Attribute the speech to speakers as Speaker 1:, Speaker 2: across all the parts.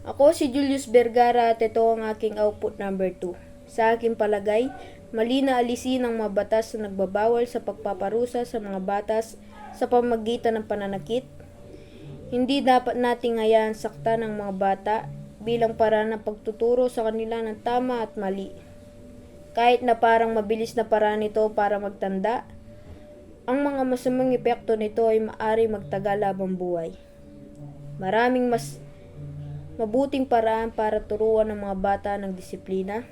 Speaker 1: Ako si Julius Vergara at ito ang aking output number 2. Sa aking palagay, mali na alisin ang mga batas na nagbabawal sa pagpaparusa sa mga batas sa pamamagitan ng pananakit. Hindi dapat nating hayaan saktan ng mga bata bilang paraan ng pagtuturo sa kanila ng tama at mali. Kahit na parang mabilis na paraan ito para magtanda, ang mga masamang epekto nito ay maaari magtagal habang buhay. Maraming mas mabuting paraan para turuan ng mga bata ng disiplina,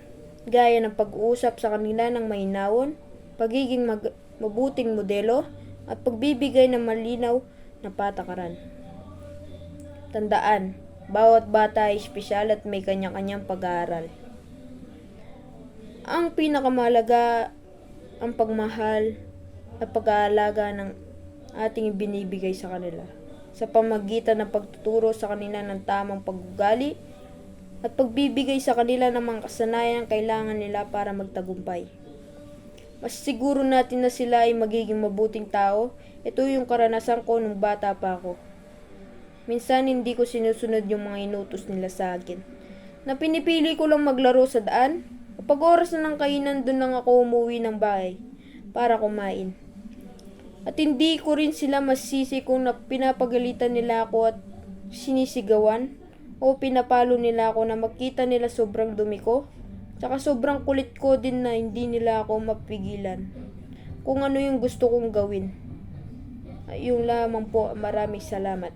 Speaker 1: gaya ng pag-uusap sa kanila ng mahinahon, pagiging mabuting modelo, at pagbibigay ng malinaw na patakaran. Tandaan, bawat bata ay espesyal at may kanya-kanyang pag-aaral. Ang pinakamahalaga ang pagmahal at pag-aalaga ng ating binibigay sa kanila sa pamamagitan ng pagtuturo sa kanila ng tamang pag-ugali at pagbibigay sa kanila ng mga kasanayan ang kailangan nila para magtagumpay. Mas siguro natin na sila ay magiging mabuting tao. Ito yung karanasan ko nung bata pa ako. Minsan hindi ko sinusunod yung mga inutos nila sa akin. Na pinipili ko lang maglaro sa daan. Kapag oras na ng kainan, doon lang ako umuwi ng bahay para kumain. At hindi ko rin sila masisi kung pinapagalitan nila ako at sinisigawan o pinapalo nila ako na makita nila sobrang dumi ko. Tsaka sobrang kulit ko din na hindi nila ako mapigilan kung ano yung gusto kong gawin. Yung lamang po, maraming salamat.